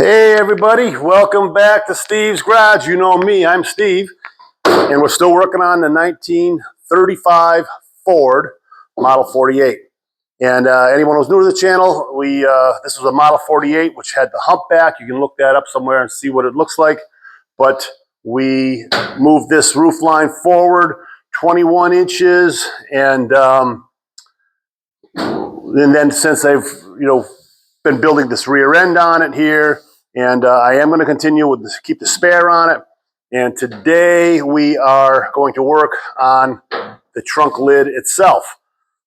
Hey everybody, welcome back to Steve's Garage. You know me, I'm Steve, and we're still working on the 1935 Ford Model 48. And anyone who's new to the channel, this was a Model 48 which had the humpback. You can look that up somewhere and see what it looks like. But we moved this roof line forward 21 inches, and then since I've been building this rear end on it here, and I am going to continue with this, keep the spare on it. And today we are going to work on the trunk lid itself.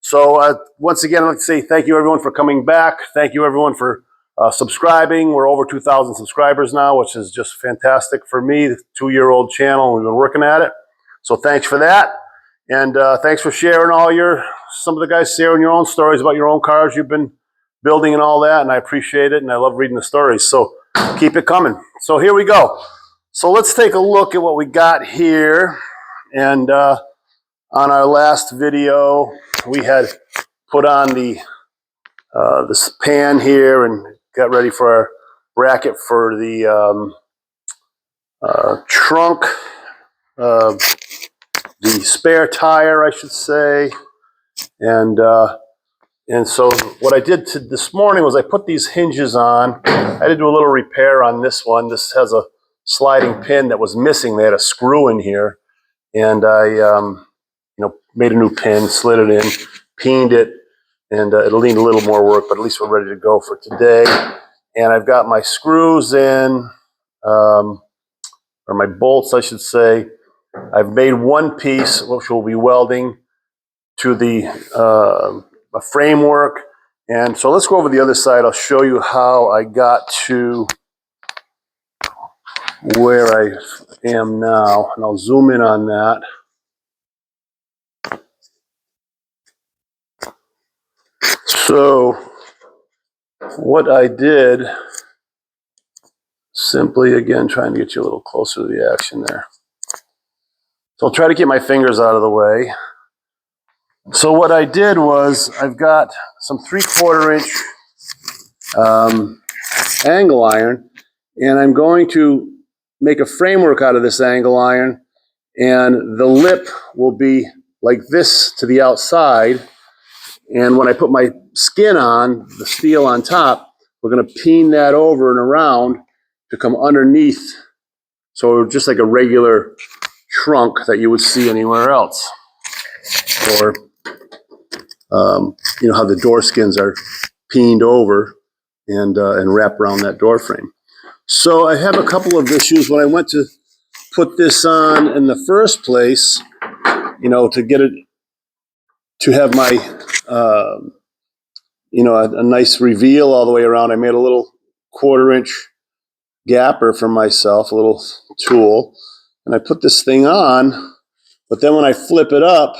So once again, I'd like to say thank you everyone for coming back. Thank you everyone for subscribing. We're over 2,000 subscribers now, which is just fantastic for me. The 2-year-old channel, we've been working at it. So thanks for that. And thanks for sharing some of the guys sharing your own stories about your own cars you've been building and all that, and I appreciate it, and I love reading the stories, so keep it coming. So here we go. So let's take a look at what we got here. And on our last video, we had put on this pan here and got ready for our bracket for the trunk, the spare tire, I should say. And so what I did this morning was I put these hinges on. I did do a little repair on this one. This has a sliding pin that was missing. They had a screw in here, and I made a new pin, slid it in, peened it, and it'll need a little more work, but at least we're ready to go for today. And I've got my screws in, or my bolts, I should say. I've made one piece, which will be welding to the a framework. And so let's go over the other side. I'll show you how I got to where I am now, and I'll zoom in on that. So what I did, simply again trying to get you a little closer to the action there. So I'll try to get my fingers out of the way. So what I did was I've got some 3/4 inch angle iron, and I'm going to make a framework out of this angle iron, and the lip will be like this to the outside. And when I put my skin on, the steel on top, we're going to peen that over and around to come underneath. So just like a regular trunk that you would see anywhere else. Or how the door skins are peened over and wrap around that door frame. So I have a couple of issues. When I went to put this on in the first place, to get it to have my a nice reveal all the way around, I made a little 1/4 inch gapper for myself, a little tool, and I put this thing on. But then when I flip it up,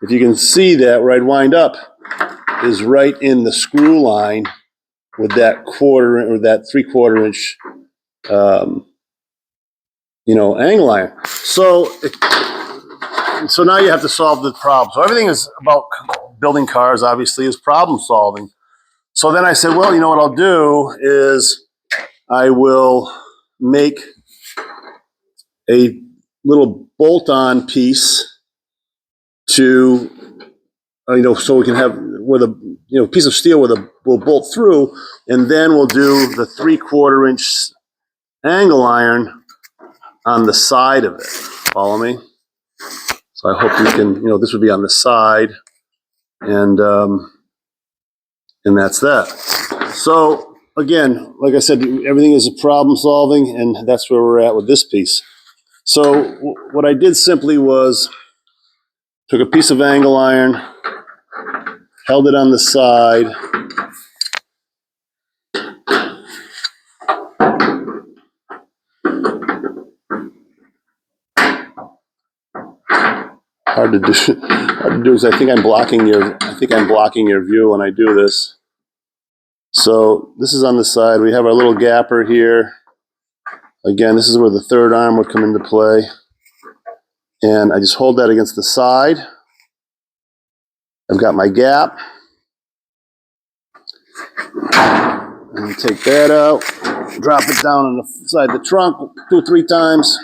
if you can see that, where I'd wind up is right in the screw line with that 1/4 or that 3/4 inch angle iron. So now you have to solve the problem. So everything is about building cars, obviously, is problem solving. So then I said, well, you know what I'll do is I will make a little bolt-on piece to, so we can have with a piece of steel we'll bolt through, and then we'll do the 3/4 inch angle iron on the side of it. Follow me? So I hope you can, this would be on the side, and that's that. So again, like I said, everything is a problem solving, and that's where we're at with this piece. So what I did simply was took a piece of angle iron, held it on the side, hard to do is I think I'm blocking your view when I do this. So this is on the side. We have our little gapper here. Again, this is where the third arm would come into play. And I just hold that against the side. I've got my gap. And take that out. drop it down on the side of the trunk 2 or 3 times.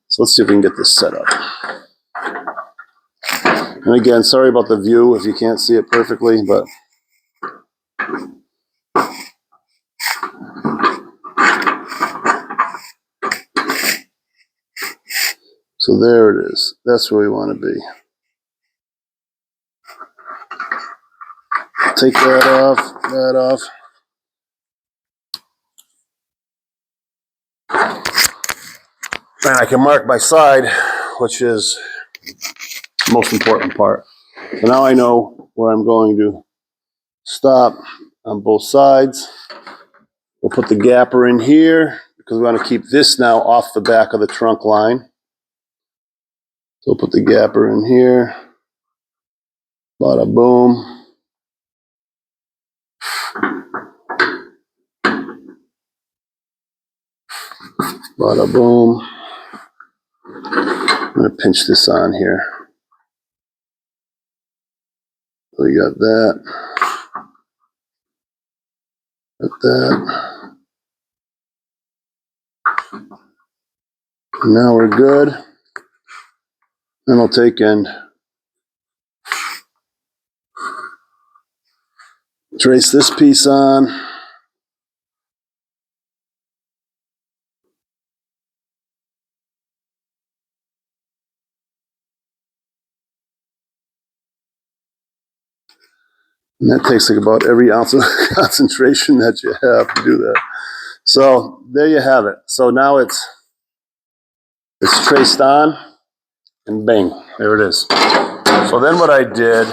So let's see if we can get this set up. And again, sorry about the view if you can't see it perfectly, but so there it is. That's where we want to be. Take that off, that off. And I can mark my side, which is the most important part. So now I know where I'm going to stop on both sides. We'll put the gapper in here because we want to keep this now off the back of the trunk line. So we'll put the gapper in here. Bada boom. Bada boom. I'm going to pinch this on here. So we got that. Got that. And now we're good. Then I'll take and trace this piece on. And that takes like about every ounce of concentration that you have to do that. So there you have it. So now it's traced on, and bang, there it is. So then what I did,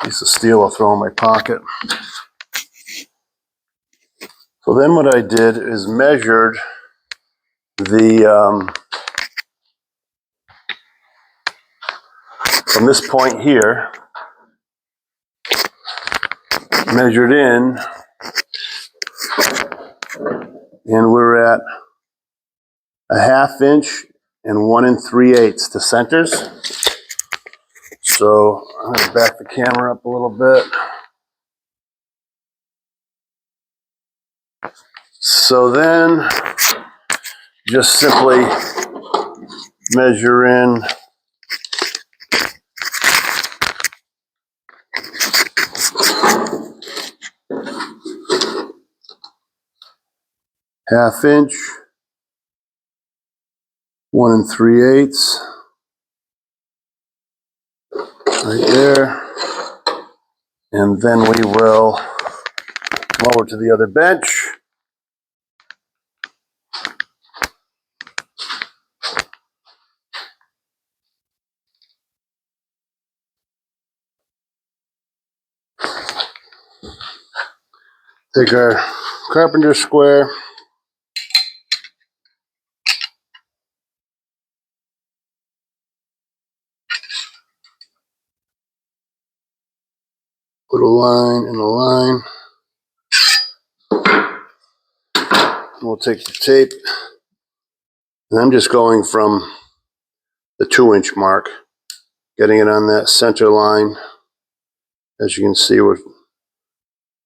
piece of steel I'll throw in my pocket. So then what I did is measured the from this point here, measured in, and we're at a 1/2 inch and 1 3/8 to centers. So I'm going to back the camera up a little bit. So then just simply measure in ½ inch, 1 3/8 right there. And then we will come over to the other bench. Take our carpenter square. Put a line and a line. We'll take the tape. And I'm just going from the 2 inch mark, getting it on that center line. As you can see, we're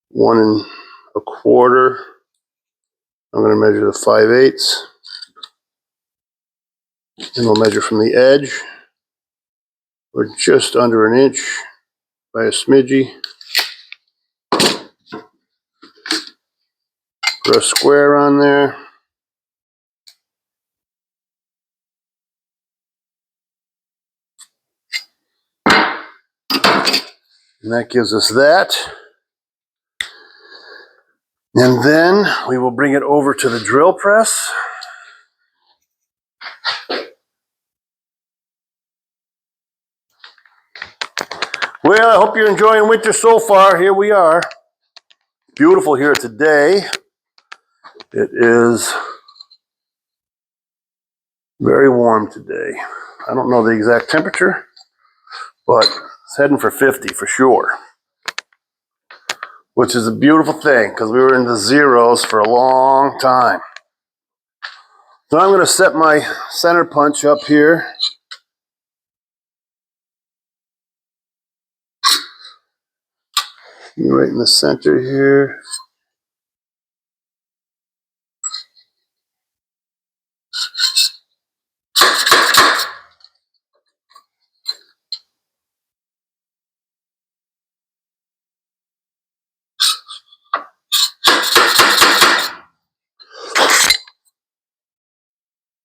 1 1/4. I'm going to measure the 5/8. And we'll measure from the edge. We're just under 1 inch by a smidgy. Put a square on there. And that gives us that. And then we will bring it over to the drill press. Well, I hope you're enjoying winter so far. Here we are. Beautiful here today. It is very warm today. I don't know the exact temperature, but it's heading for 50 for sure. Which is a beautiful thing because we were in the zeros for a long time. So I'm going to set my center punch up here. Right in the center here.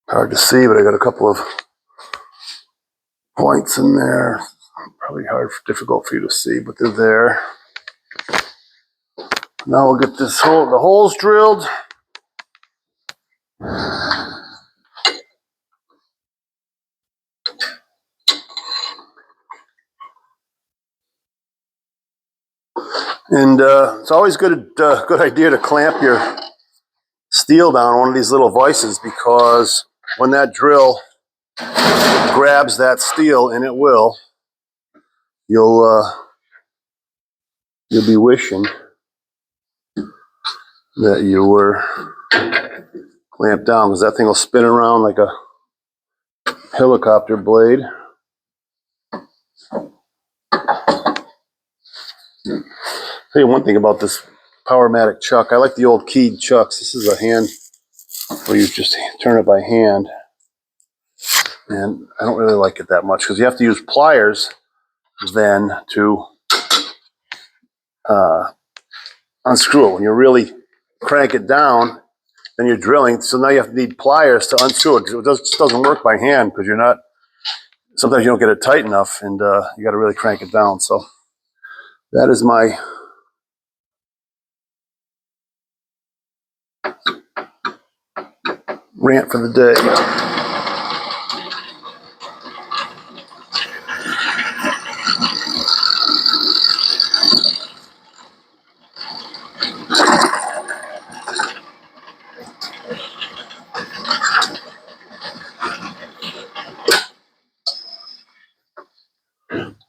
Hard to see, but I got a couple of points in there. Probably difficult for you to see, but they're there. Now we'll get the holes drilled. And it's always good idea to clamp your steel down on one of these little vices, because when that drill grabs that steel, and it will, you'll be wishing that you were clamped down, because that thing will spin around like a helicopter blade. Tell you one thing about this Powermatic chuck. I like the old keyed chucks. This is a hand where you just turn it by hand, and I don't really like it that much because you have to use pliers then to unscrew it. When you really crank it down, then you're drilling, so now you have to need pliers to unscrew it. It just doesn't work by hand because you're not. Sometimes you don't get it tight enough, and you got to really crank it down. So that is my rant for the day.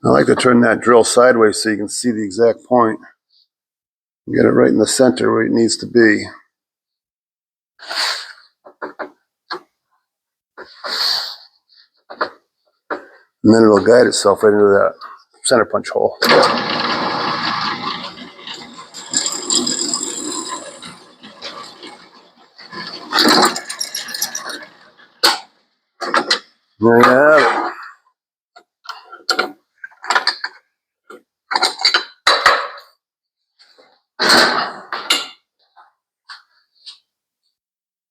I like to turn that drill sideways so you can see the exact point. Get it right in the center where it needs to be. And then it'll guide itself right into that center punch hole. There you have it.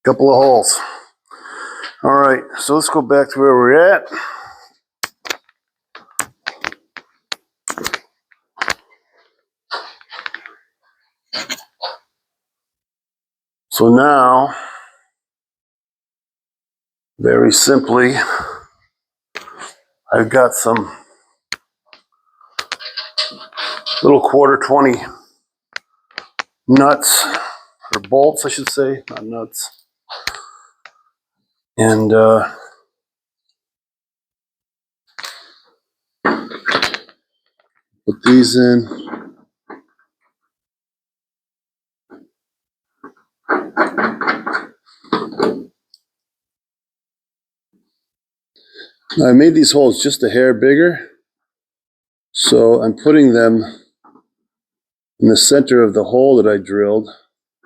Couple of holes. All right, so let's go back to where we're at. So now, very simply, I've got some little 1/4 20 nuts, or bolts I should say, not nuts. And put these in. Now I made these holes just a hair bigger, so I'm putting them in the center of the hole that I drilled.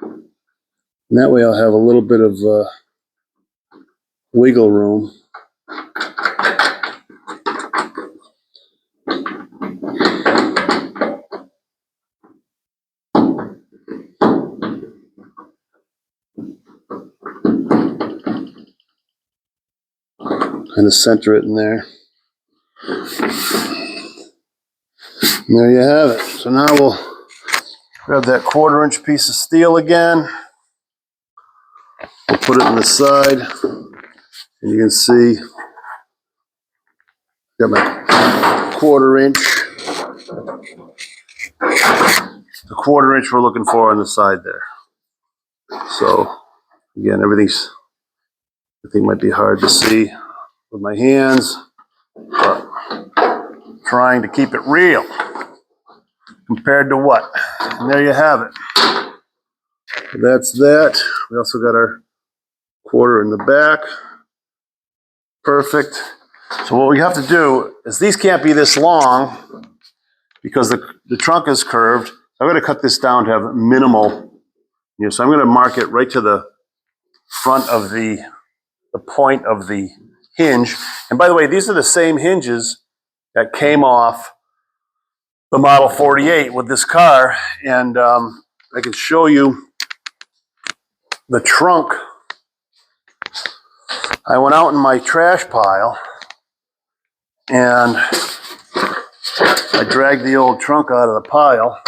And that way I'll have a little bit of wiggle room. Kind of center it in there. And there you have it. So now we'll grab that 1/4 inch piece of steel again. We'll put it in the side. And you can see, got my 1/4 inch. The 1/4 inch we're looking for on the side there. So again, everything might be hard to see with my hands, but trying to keep it real compared to what. And there you have it. So that's that. We also got our 1/4 in the back. Perfect. So what we have to do is, these can't be this long because the trunk is curved. I'm going to cut this down to have minimal, so I'm going to mark it right to the front of the point of the hinge. And by the way, these are the same hinges that came off the Model 48 with this car. And I can show you the trunk. I went out in my trash pile and I dragged the old trunk out of the pile.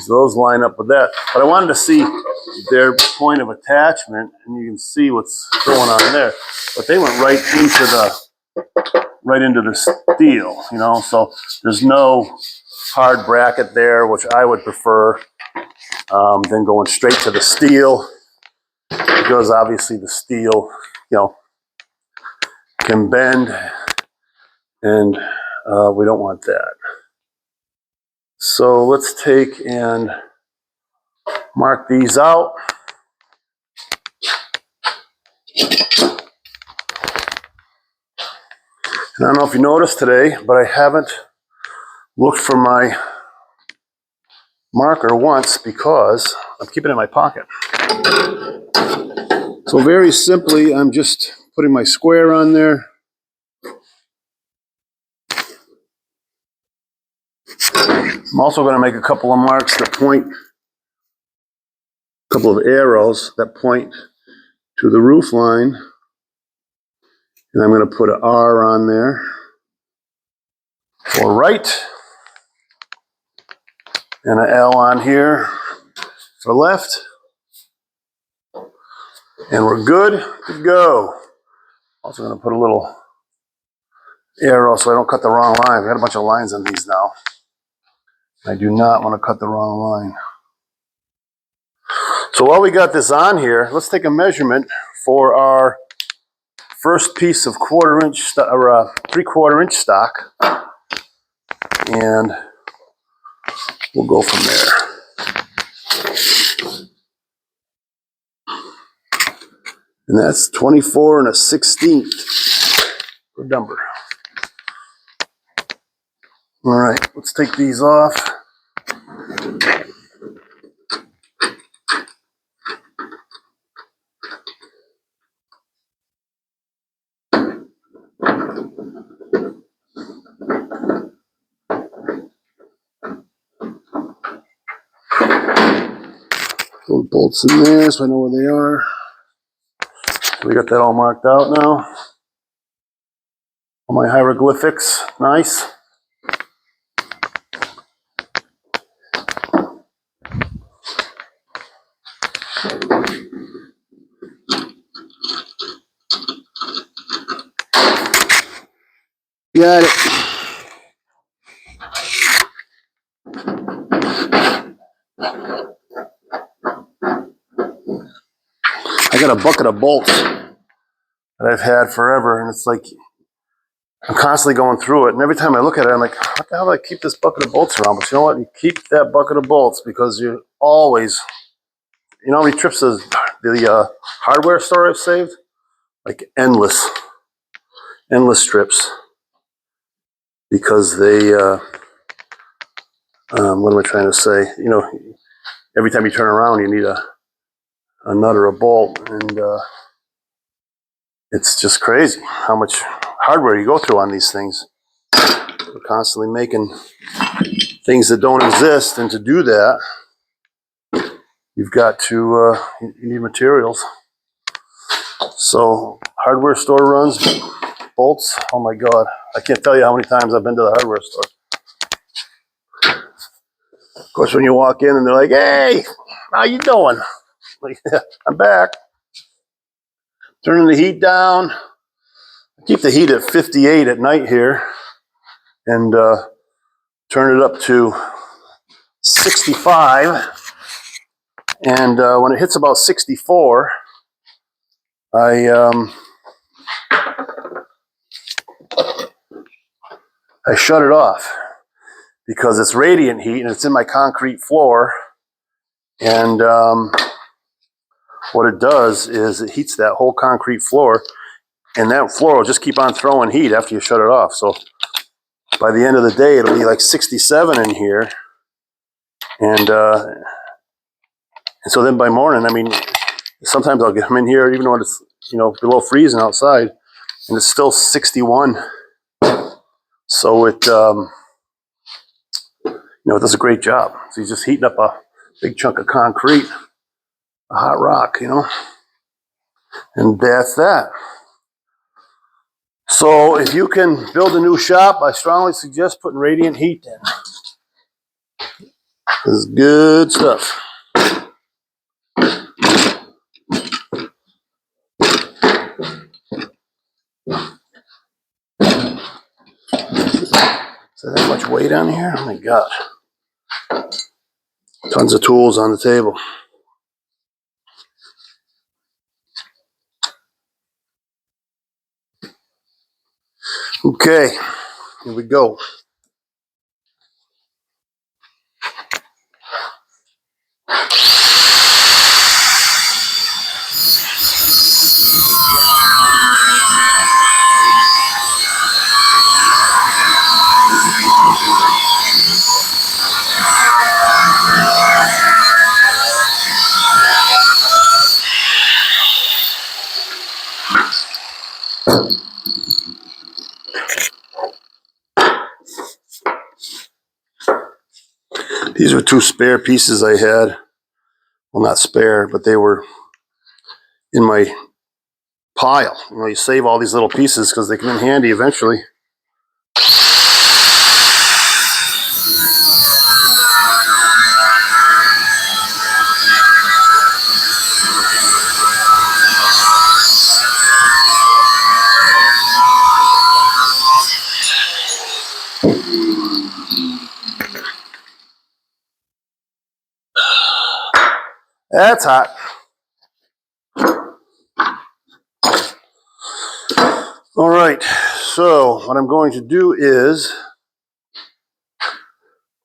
So those line up with that. But I wanted to see their point of attachment, and you can see what's going on there. But they went right into the steel, so there's no hard bracket there, which I would prefer than going straight to the steel, because obviously the steel, can bend, and we don't want that. So let's take and mark these out. And I don't know if you noticed today, but I haven't looked for my marker once because I'm keeping it in my pocket. So very simply, I'm just putting my square on there. I'm also going to make a couple of marks that point, a couple of arrows that point to the roof line. And I'm going to put an R on there for right, and an L on here for left. And we're good to go. Also going to put a little arrow so I don't cut the wrong line. I've got a bunch of lines on these now. I do not want to cut the wrong line. So while we got this on here, let's take a measurement for our first piece of 1/4 inch or 3/4 inch stock, and we'll go from there. And that's 24 1/16 for number. All right, let's take these off. Those bolts in there so I know where they are. We got that all marked out now. All my hieroglyphics, nice. Got it. I got a bucket of bolts that I've had forever, and it's like I'm constantly going through it, and every time I look at it, I'm like, what the hell do I keep this bucket of bolts around? But you know what? You keep that bucket of bolts because you always, how many trips does the hardware store I've saved? Like endless trips, because they, what am I trying to say? Every time you turn around, you need a nut or a bolt, and it's just crazy how much hardware you go through on these things. We're constantly making things that don't exist, and to do that, you've got to, you need materials. So hardware store runs, bolts, oh my God. I can't tell you how many times I've been to the hardware store. Of course, when you walk in and they're like, hey, how you doing? Like, yeah, I'm back. Turning the heat down. I keep the heat at 58 at night here, and turn it up to 65. And when it hits about 64, I shut it off because it's radiant heat and it's in my concrete floor. And what it does is it heats that whole concrete floor, and that floor will just keep on throwing heat after you shut it off. So by the end of the day, it'll be like 67 in here. And so then by morning, I mean, sometimes I'll get them in here even when it's, below freezing outside, and it's still 61. So it, it does a great job. So he's just heating up a big chunk of concrete, a hot rock, and that's that. So if you can build a new shop, I strongly suggest putting radiant heat in. This is good stuff. Is there that much weight on here? Oh my God. Tons of tools on the table. Okay, here we go. These were 2 spare pieces I had. Well, not spare, but they were in my pile. You save all these little pieces because they come in handy eventually. That's hot. All right, so what I'm going to do is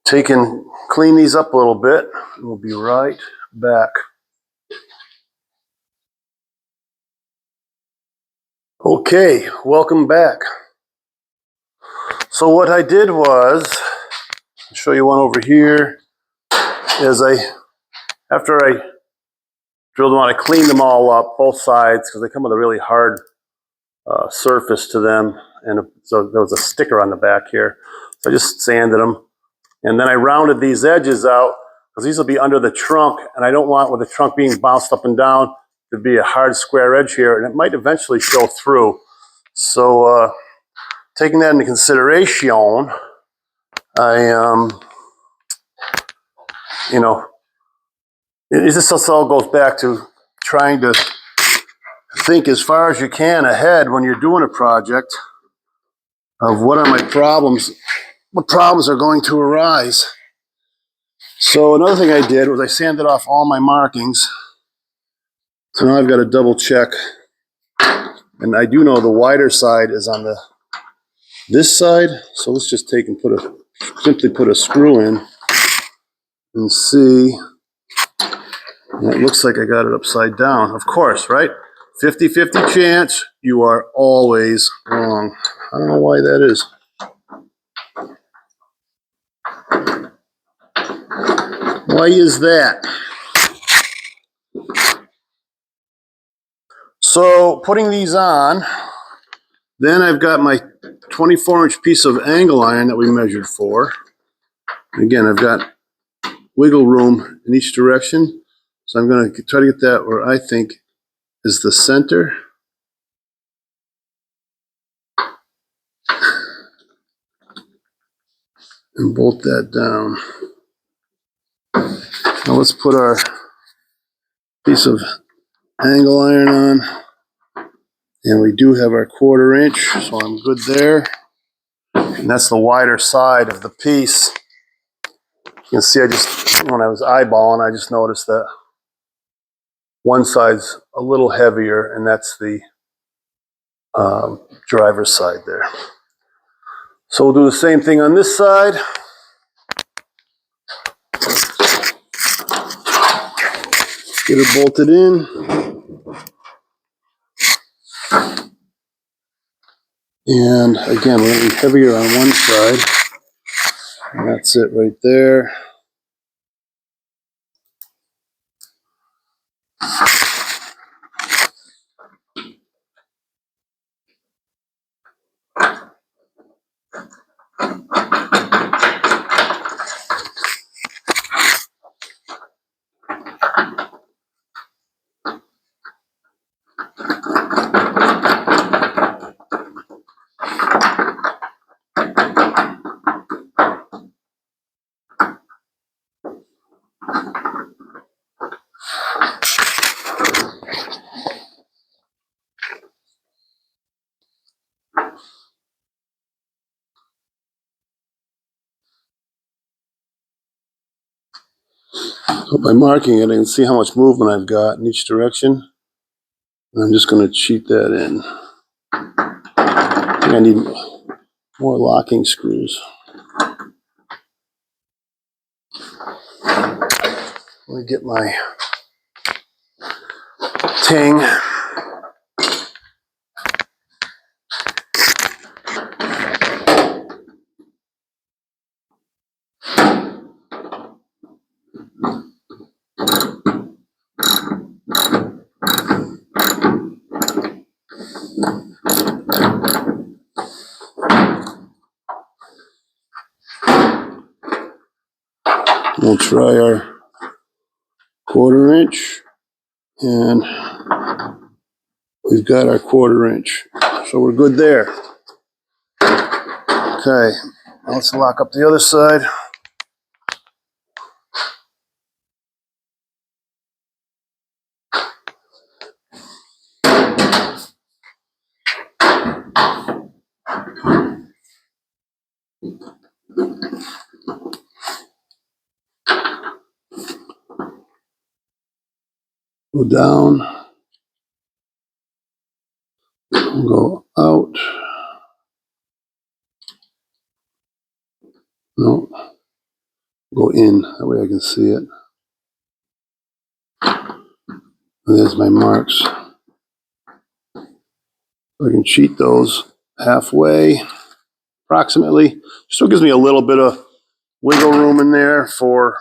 take and clean these up a little bit, and we'll be right back. Okay, welcome back. So what I did was, I'll show you one over here, is after I drilled them out, I cleaned them all up, both sides, because they come with a really hard surface to them, and so there was a sticker on the back here. So I just sanded them, and then I rounded these edges out, because these will be under the trunk, and I don't want, with the trunk being bounced up and down, to be a hard square edge here, and it might eventually show through. So taking that into consideration, I this all goes back to trying to think as far as you can ahead when you're doing a project of what are my problems, what problems are going to arise. So another thing I did was I sanded off all my markings. So now I've got to double check. And I do know the wider side is on this side. So let's just take and simply put a screw in and see. And it looks like I got it upside down. Of course, right? 50-50 chance, you are always wrong. I don't know why that is. Why is that? So putting these on, then I've got my 24-inch piece of angle iron that we measured for. Again, I've got wiggle room in each direction. So I'm going to try to get that where I think is the center. And bolt that down. Now let's put our piece of angle iron on. And we do have our 1/4 inch, so I'm good there. And that's the wider side of the piece. You can see when I was eyeballing, I just noticed that one side's a little heavier, and that's the driver's side there. So we'll do the same thing on this side. Get it bolted in. And again, we're going to be heavier on one side. And that's it right there. So by marking it, I can see how much movement I've got in each direction. And I'm just going to cheat that in. I think I need more locking screws. Let me get my ting. We'll try our 1/4 inch, and we've got our 1/4 inch. So we're good there. Okay, now let's lock up the other side. Go down, go out. No, go in. That way I can see it. And there's my marks. I can cheat those halfway, approximately. Still gives me a little bit of wiggle room in there for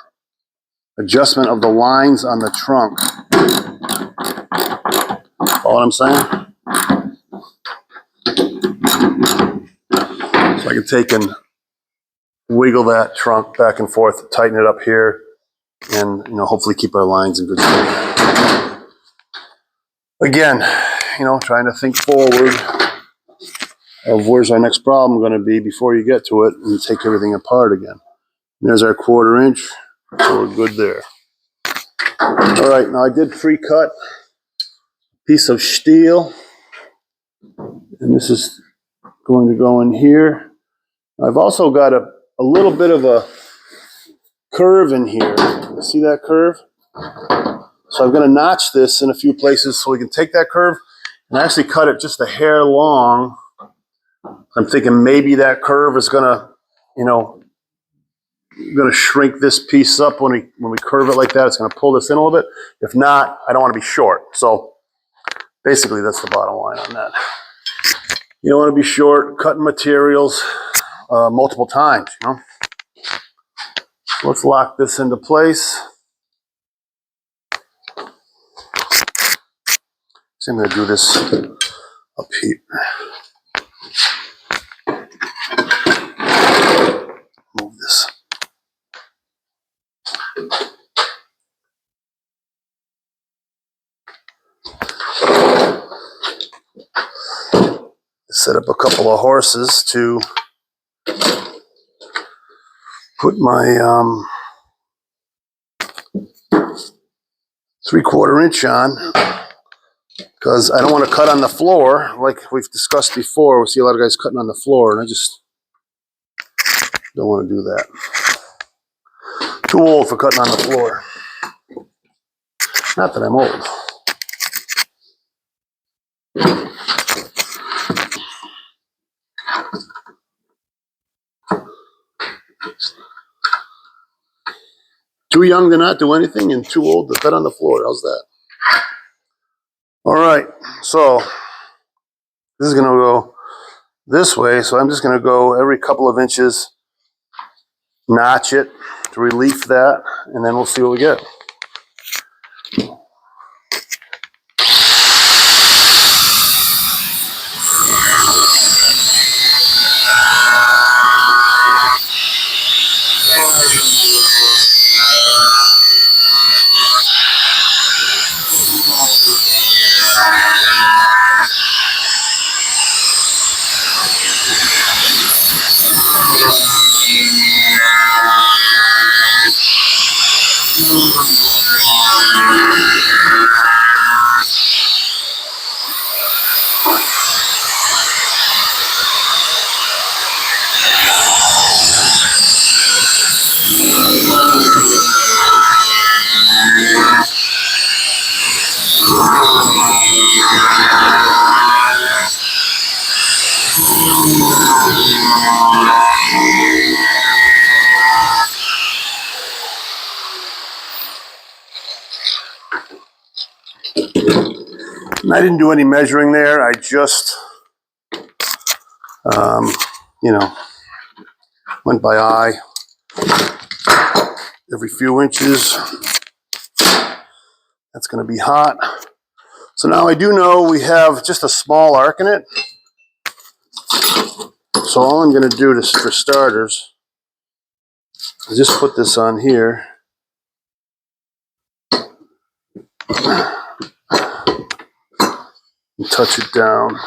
adjustment of the lines on the trunk. All what I'm saying? So I can take and wiggle that trunk back and forth, tighten it up here, and hopefully keep our lines in good shape. Again, trying to think forward of where's our next problem going to be before you get to it and take everything apart again. And there's our 1/4 inch, so we're good there. All right, now I did pre-cut a piece of steel, and this is going to go in here. I've also got a little bit of a curve in here. See that curve? So I'm going to notch this in a few places so we can take that curve and actually cut it just a hair long. I'm thinking maybe that curve is going to, shrink this piece up when we curve it like that. It's going to pull this in a little bit. If not, I don't want to be short. So basically, that's the bottom line on that. You don't want to be short cutting materials multiple times. Let's lock this into place. So I'm going to do this up here. Move this. Set up a couple of horses to put my 3/4 inch on, because I don't want to cut on the floor like we've discussed before. We see a lot of guys cutting on the floor, and I just don't want to do that. Too old for cutting on the floor. Not that I'm old. Too young to not do anything and too old to cut on the floor. How's that? All right, so this is going to go this way, so I'm just going to go every couple of inches, notch it to relief that, and then we'll see what we get. And I didn't do any measuring there. I just, you know, went by eye every few inches. That's going to be hot. So now I do know we have just a small arc in it. So all I'm going to do for starters is just put this on here. And touch it down.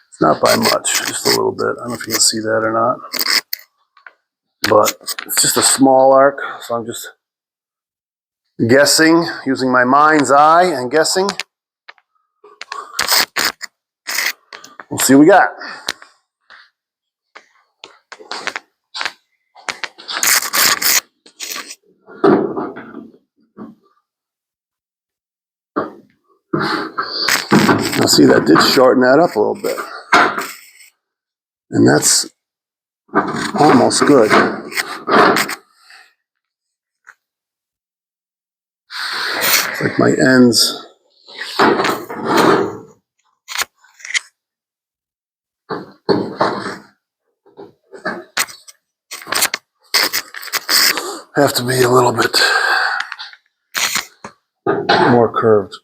It's not by much, just a little bit. I don't know if you can see that or not. But it's just a small arc, so I'm just guessing, using my mind's eye and guessing. We'll see what we got. Now see, that did shorten that up a little bit. And that's almost good. It's like my ends. Have to be a little bit more curved.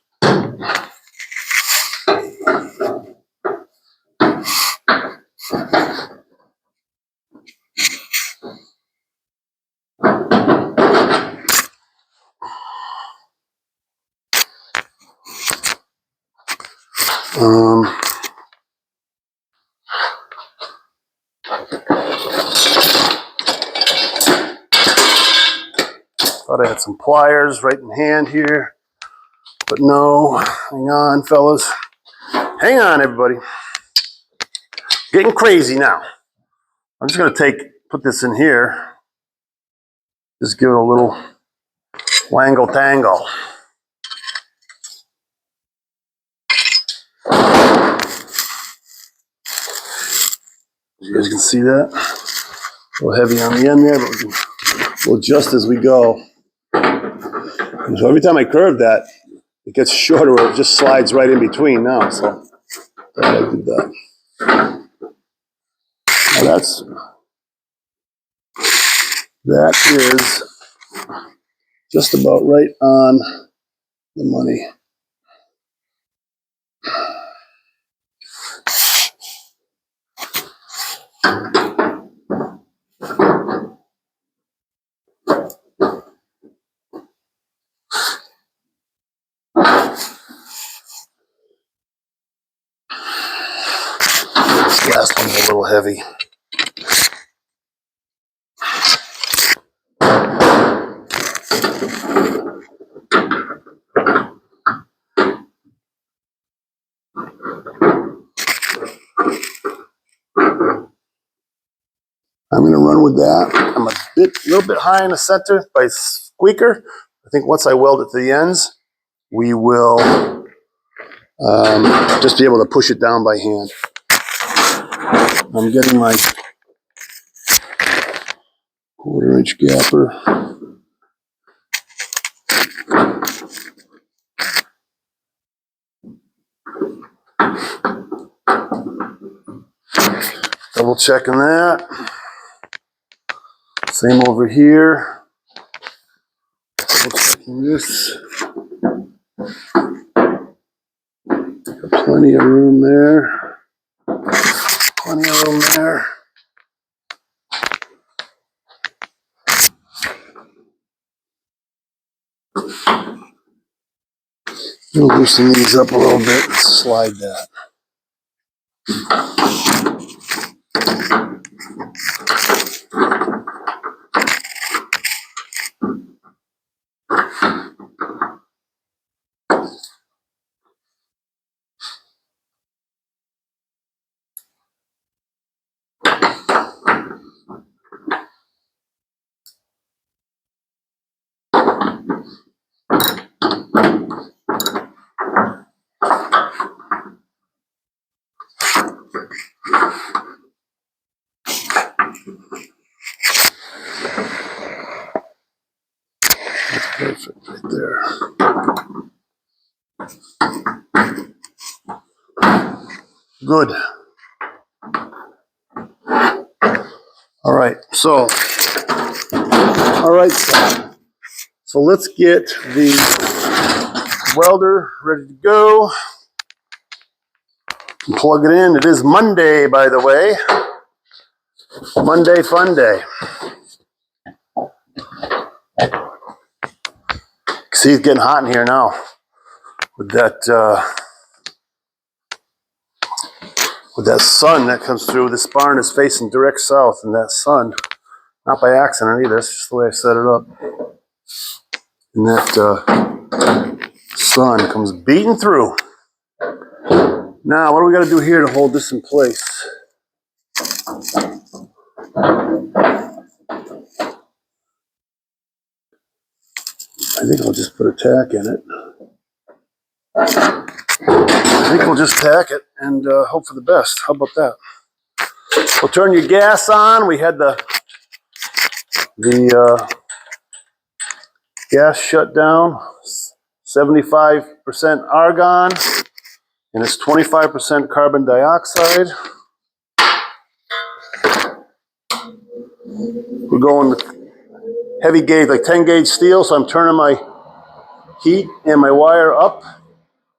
Thought I had some pliers right in hand here, but no. Hang on, fellas. Hang on, everybody. Getting crazy now. I'm just going to put this in here. Just give it a little wangle tangle. You guys can see that. A little heavy on the end there, but we'll adjust as we go. And so every time I curve that, it gets shorter, or it just slides right in between now. So I do that. Now that is just about right on the money. This last one's a little heavy. I'm going to run with that. I'm a little bit high in the center by squeaker. I think once I weld it to the ends, we will just be able to push it down by hand. I'm getting my 1/4-inch gapper. Double checking that. Same over here. Double checking this. Plenty of room there. Plenty of room there. We'll loosen these up a little bit and slide that. Perfect right there. Good. All right, so let's get the welder ready to go. Plug it in. It is Monday, by the way. Monday fun day. See, it's getting hot in here now with that sun that comes through. This barn is facing direct south, and that sun, not by accident either, it's just the way I set it up. And that sun comes beating through. Now, what do we got to do here to hold this in place? I think I'll just put a tack in it. I think we'll just tack it and hope for the best. How about that? We'll turn your gas on. We had the gas shut down. 75% argon, and it's 25% carbon dioxide. We're going heavy gauge, like 10 gauge steel, so I'm turning my heat and my wire up.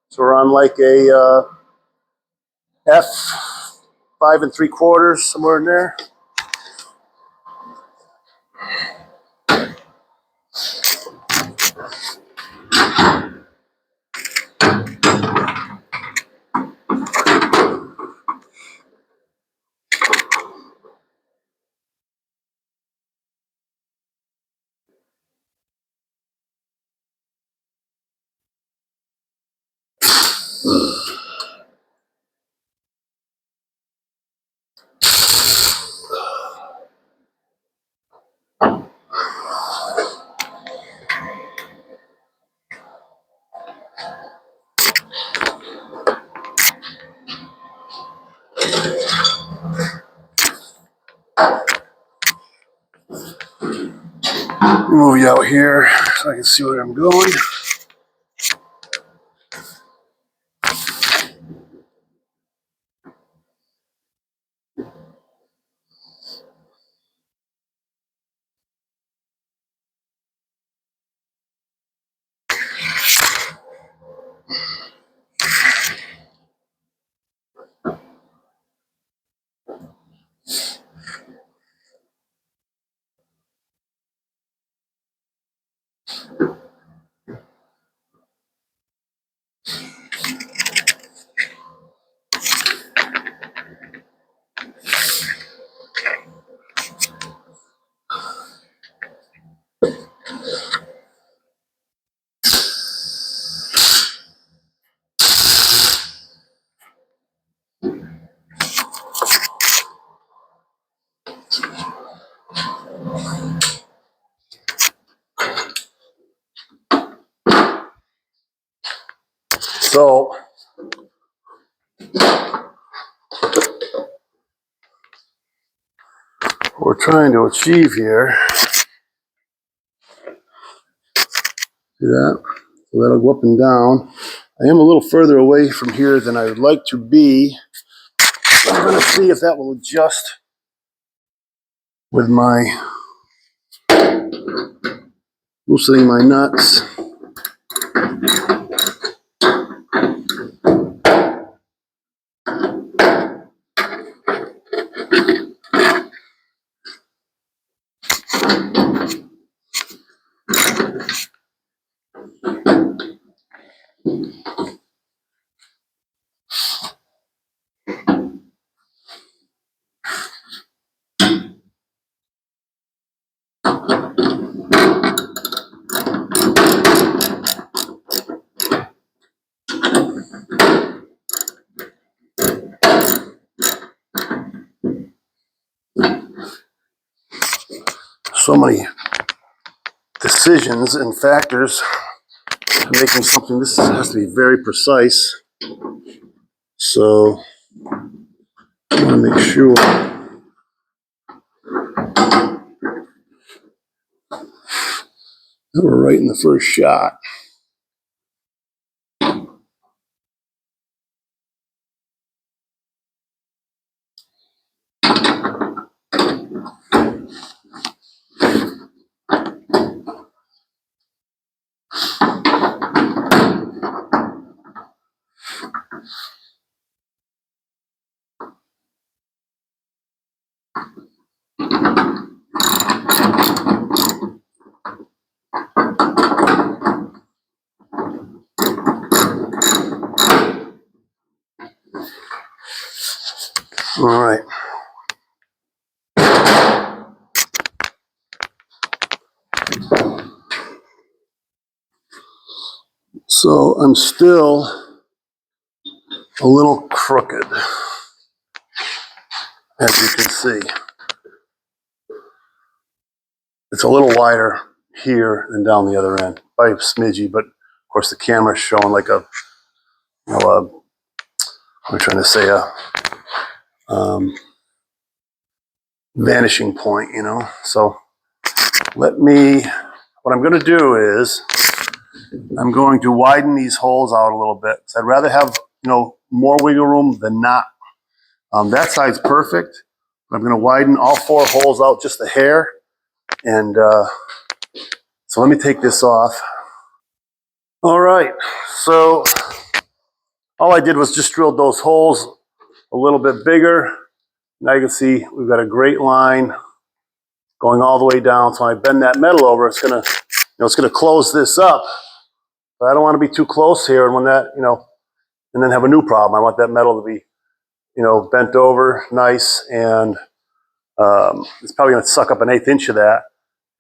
So we're on like a F5 3/4, somewhere in there. Move you out here so I can see where I'm going. So what we're trying to achieve here, see that? So that'll go up and down. I am a little further away from here than I would like to be. I'm going to see if that will adjust with my loosening my nuts. So many decisions and factors to making something. This has to be very precise. So I want to make sure that we're right in the first shot. All right. So I'm still a little crooked, as you can see. It's a little wider here than down the other end, by a smidgy, but of course the camera's showing like a, I'm trying to say vanishing point, So what I'm going to do is I'm going to widen these holes out a little bit. So I'd rather have, more wiggle room than not. That side's perfect. But I'm going to widen all 4 holes out just a hair. And so let me take this off. All right. So all I did was just drilled those holes a little bit bigger. Now you can see we've got a great line going all the way down. So when I bend that metal over, it's going to, it's going to close this up. But I don't want to be too close here. And when that, and then have a new problem. I want that metal to be, bent over nice. And it's probably going to suck up an 1/8 inch of that.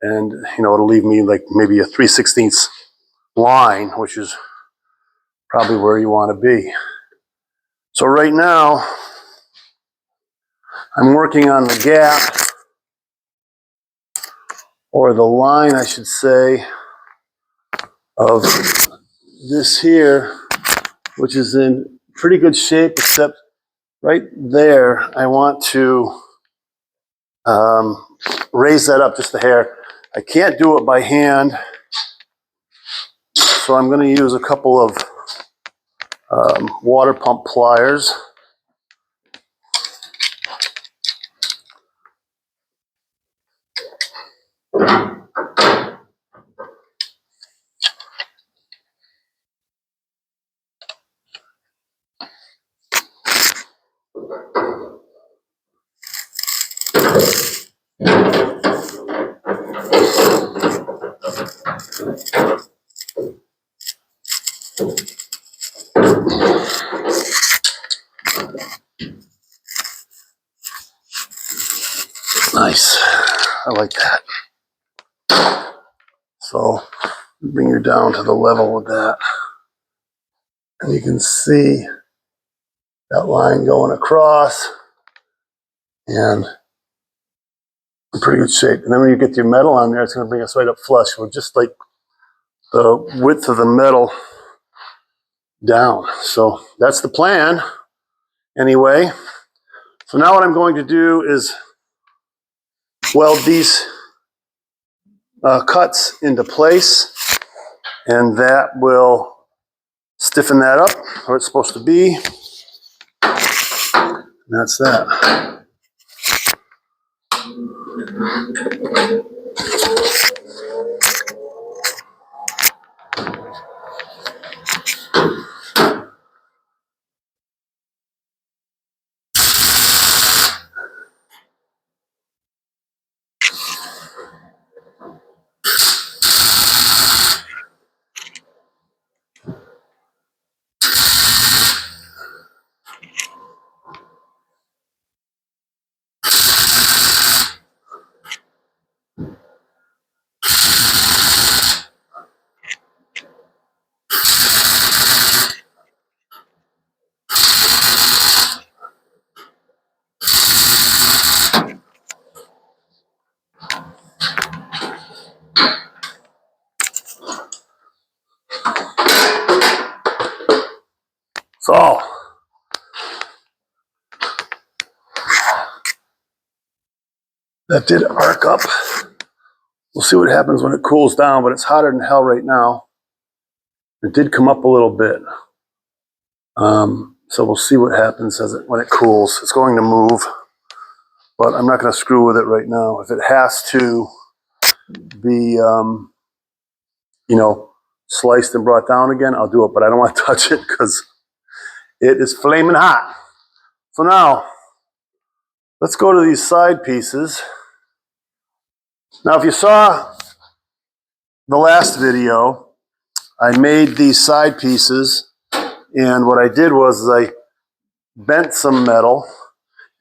And, it'll leave me like maybe a 3/16 line, which is probably where you want to be. So right now, I'm working on the gap, or the line, I should say, of this here, which is in pretty good shape, except right there, I want to raise that up just a hair. I can't do it by hand, so I'm going to use a couple of water pump pliers. Nice. I like that. So bring you down to the level with that. And you can see that line going across. And in pretty good shape. And then when you get your metal on there, it's going to bring us right up flush with just like the width of the metal down. So that's the plan anyway. So now what I'm going to do is weld these cuts into place, and that will stiffen that up where it's supposed to be. And that's that. So that did arc up. We'll see what happens when it cools down, but it's hotter than hell right now. It did come up a little bit. So we'll see what happens when it cools. It's going to move, but I'm not going to screw with it right now. If it has to be, sliced and brought down again, I'll do it, but I don't want to touch it because it is flaming hot. So now, let's go to these side pieces. Now, if you saw the last video, I made these side pieces, and what I did was I bent some metal,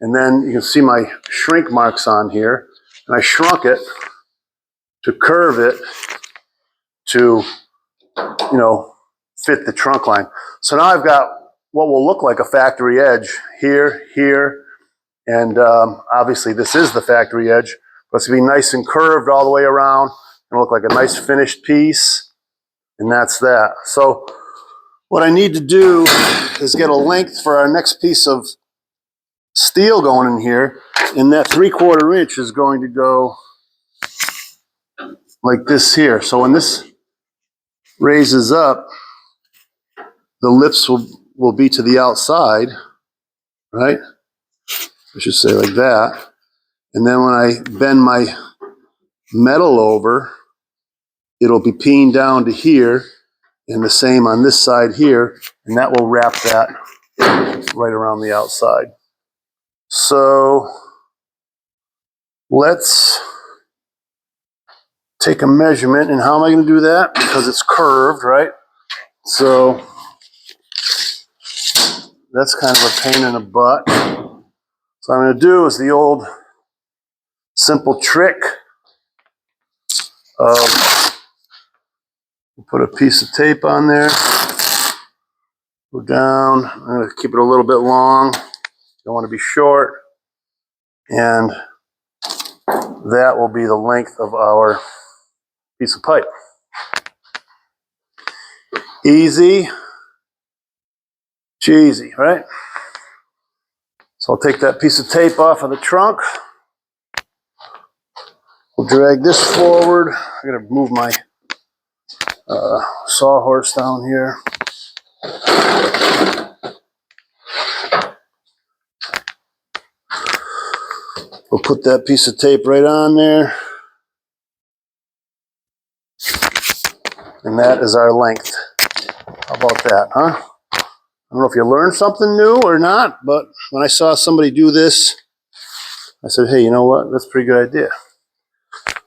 and then you can see my shrink marks on here, and I shrunk it to curve it to, fit the trunk line. So now I've got what will look like a factory edge here, here, and obviously this is the factory edge, but it's going to be nice and curved all the way around and look like a nice finished piece, and that's that. So what I need to do is get a length for our next piece of steel going in here, and that 3/4 inch is going to go like this here. So when this raises up, the lips will be to the outside, right? I should say like that. And then when I bend my metal over, it'll be peened down to here, and the same on this side here, and that will wrap that right around the outside. So let's take a measurement, and how am I going to do that? Because it's curved, right? So that's kind of a pain in the butt. So what I'm going to do is the old simple trick of put a piece of tape on there, go down. I'm going to keep it a little bit long. Don't want to be short. And that will be the length of our piece of pipe. Easy cheesy, right? So I'll take that piece of tape off of the trunk. We'll drag this forward. I'm going to move my sawhorse down here. We'll put that piece of tape right on there. And that is our length. How about that, huh? I don't know if you learned something new or not, but when I saw somebody do this, I said, hey, you know what? That's a pretty good idea.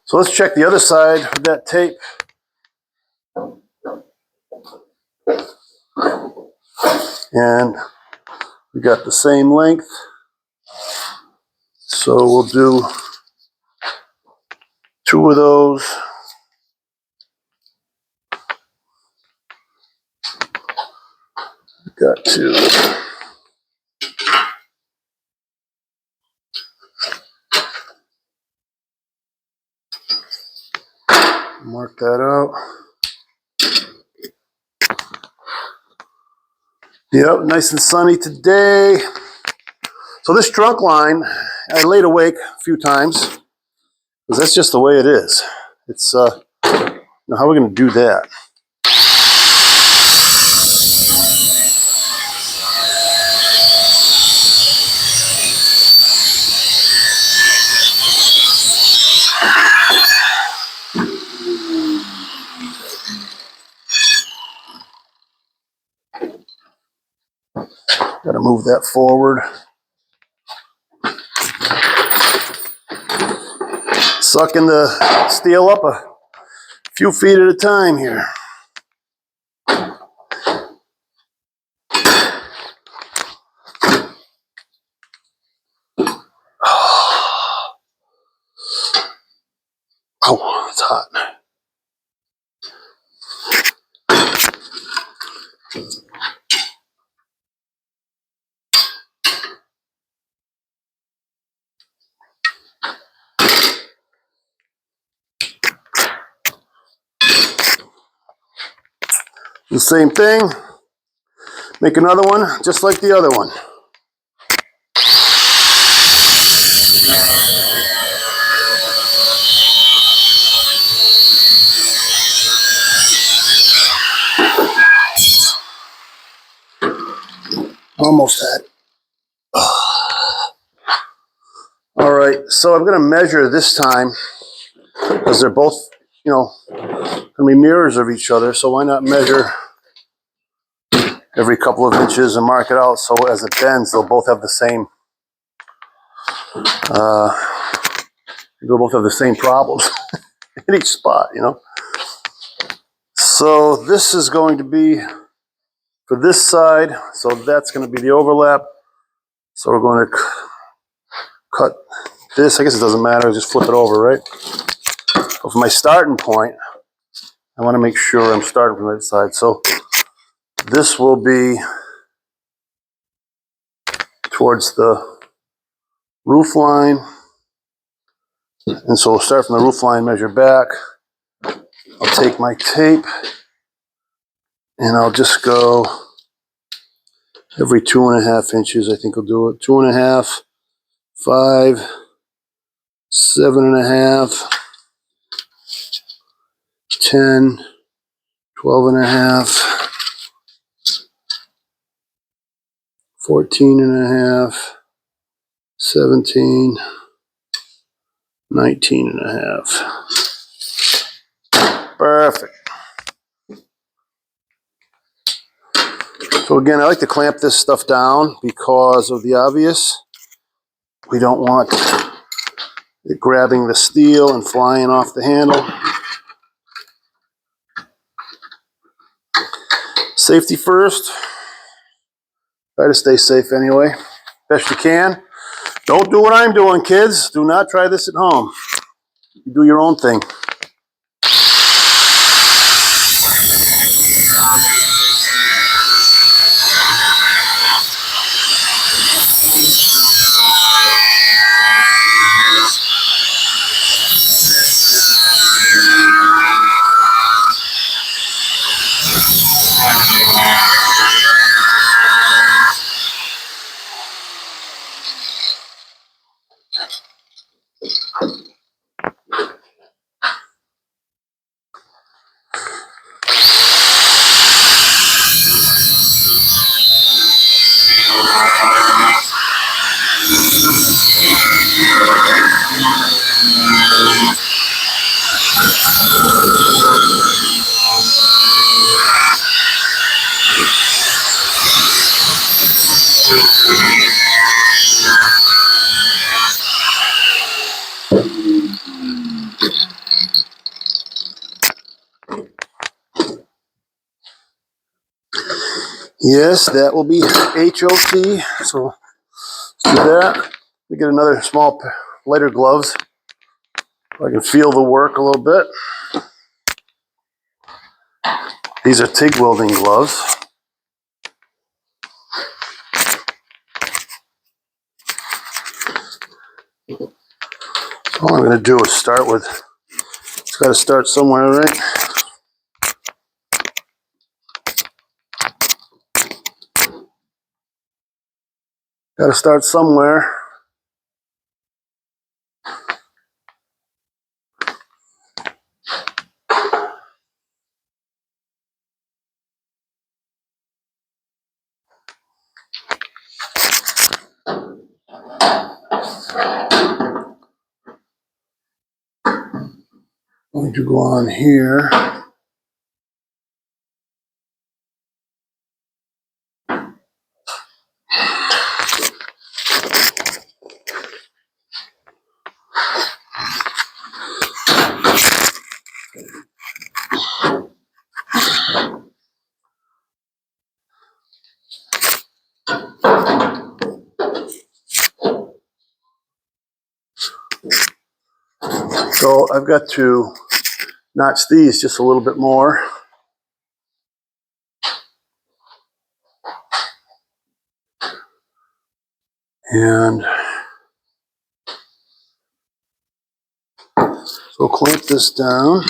So let's check the other side with that tape. And we got the same length. So we'll do 2 of those. Got to mark that out. Yep, nice and sunny today. So this trunk line, I laid awake a few times because that's just the way it is. It's how are we going to do that? move that forward. Sucking the steel up a few feet at a time here. Oh, it's hot. The same thing. Make another one just like the other one. Almost had it. All right, so I'm going to measure this time because they're both, going to be mirrors of each other. So why not measure every couple of inches and mark it out so as it bends, they'll both have the same. They'll both have the same problems in each spot, So this is going to be for this side. So that's going to be the overlap. So we're going to cut this. I guess it doesn't matter. Just flip it over, right? But for my starting point, I want to make sure I'm starting from that side. So this will be towards the roof line. And so we'll start from the roof line, measure back. I'll take my tape and I'll just go every 2.5 inches. I think I'll do it. 2.5, 5, 7.5, 10, 12.5, 14.5, 17, 19.5. Perfect. So again, I like to clamp this stuff down because of the obvious. We don't want it grabbing the steel and flying off the handle. Safety first. Try to stay safe anyway, best you can. Don't do what I'm doing, kids. Do not try this at home. You do your own thing. Yes, that will be HOT. So let's do that. Let me get another small lighter gloves so I can feel the work a little bit. These are TIG welding gloves. All I'm going to do is start with, it's got to start somewhere, right? Got to start somewhere. I'm going to go on here. So I've got to notch these just a little bit more. And so clamp this down.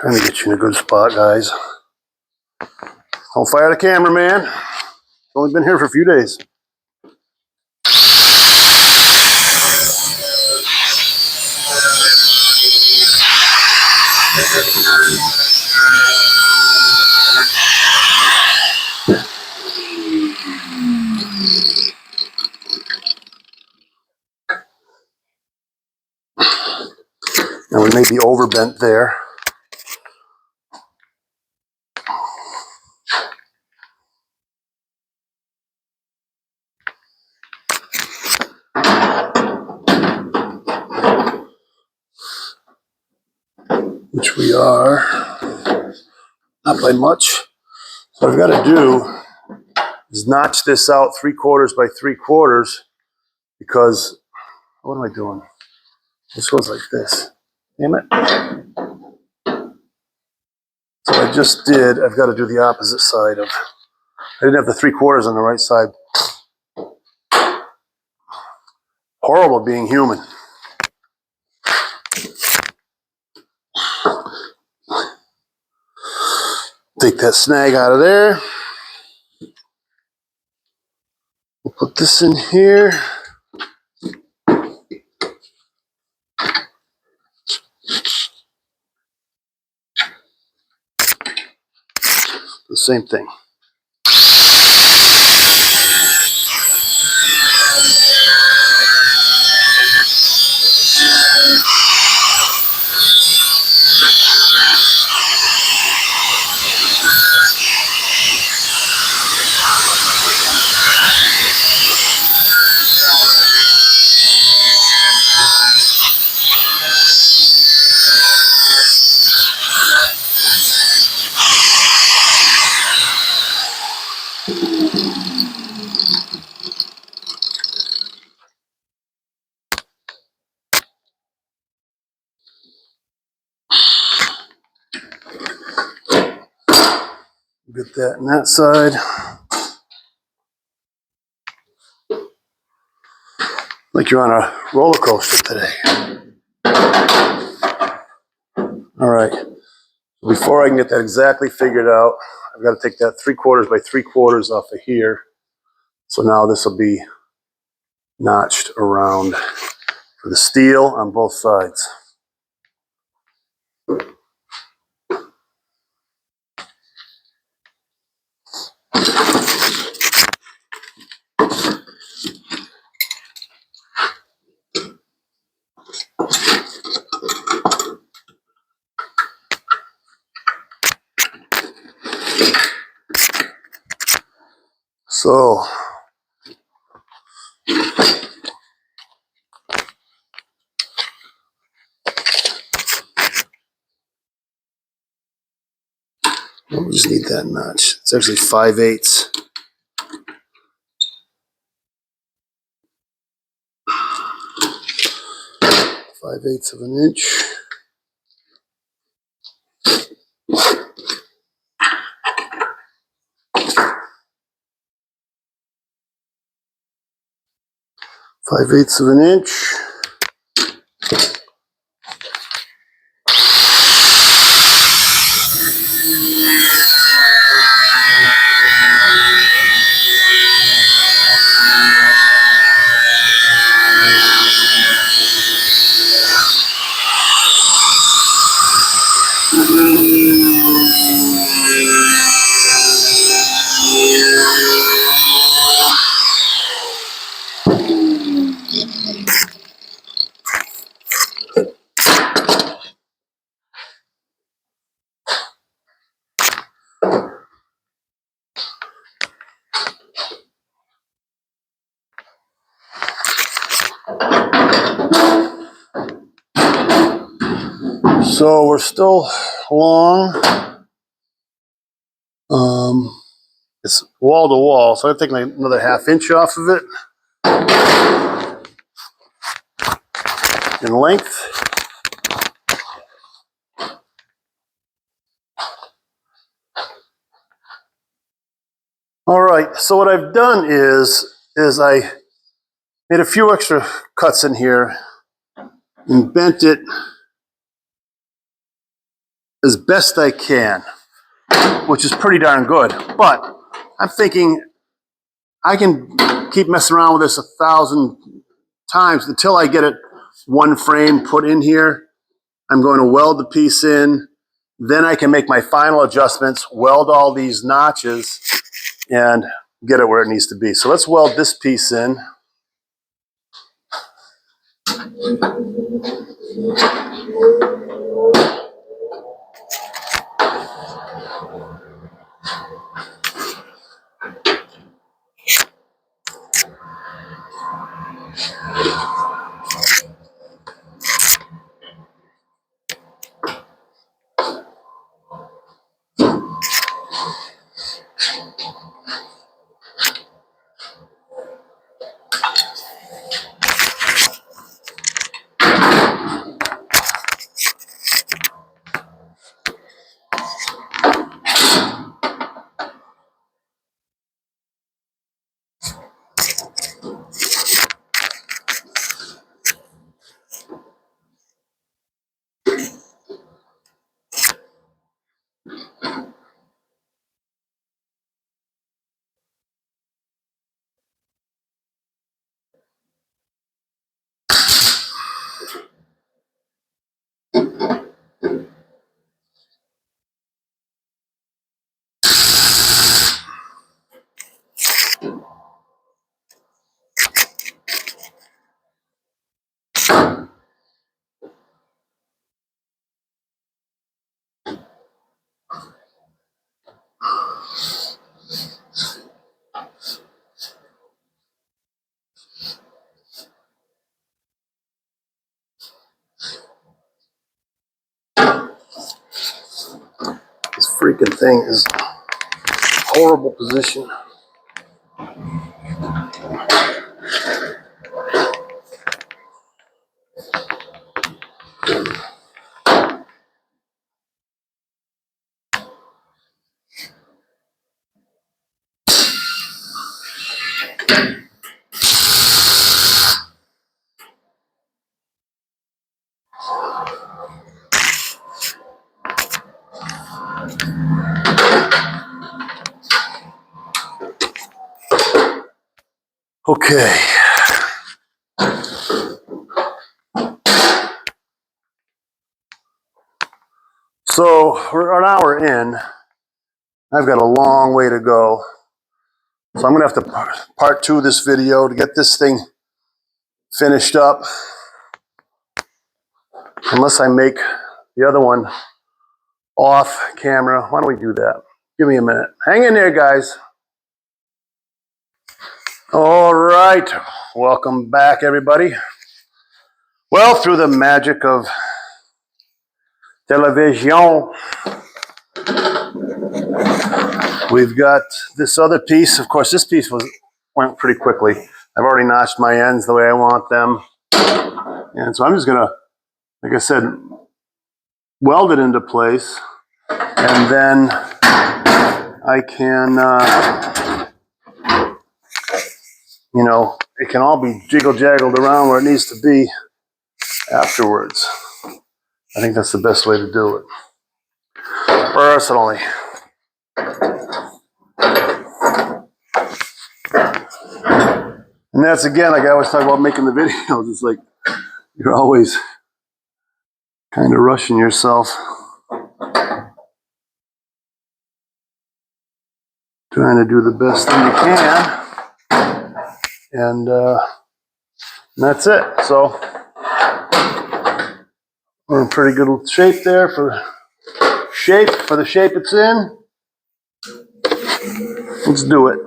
Trying to get you in a good spot, guys. Don't fire the camera, man. It's only been here for a few days. Now we may be overbent there. Which we are, not by much. So what I've got to do is notch this out 3/4 by 3/4 because, what am I doing? This goes like this. Damn it. So I just did, I've got to do the opposite side of, I didn't have the 3/4 on the right side. Horrible being human. Take that snag out of there. We'll put this in here. The same thing. Get that on that side. Like you're on a roller coaster today. All right. Before I can get that exactly figured out, I've got to take that 3/4 by 3/4 off of here. So now this will be notched around for the steel on both sides. So we just need that notch. It's actually 5/8. 5/8 of an inch. Five-eighths of an inch. So we're still long. It's wall to wall, so I'm taking another 1/2 inch off of it in length. All right, so what I've done is I made a few extra cuts in here and bent it as best I can, which is pretty darn good. But I'm thinking I can keep messing around with this 1,000 times until I get it one frame put in here. I'm going to weld the piece in. Then I can make my final adjustments, weld all these notches, and get it where it needs to be. So let's weld this piece in. This freaking thing is a horrible position. Okay. So we're an hour in. I've got a long way to go. So I'm going to have to part 2 of this video to get this thing finished up. Unless I make the other one off camera. Why don't we do that? Give me a minute. Hang in there, guys. All right. Welcome back, everybody. Well, through the magic of television, we've got this other piece. Of course, this piece went pretty quickly. I've already notched my ends the way I want them. And so I'm just going to, like I said, weld it into place. And then I can, you know, it can all be jiggle-jaggled around where it needs to be afterwards. I think that's the best way to do it. Personally. And that's, again, like I always talk about making the videos, it's like you're always kind of rushing yourself. Trying to do the best thing you can. And that's it. So we're in pretty good shape there for the shape it's in. Let's do it.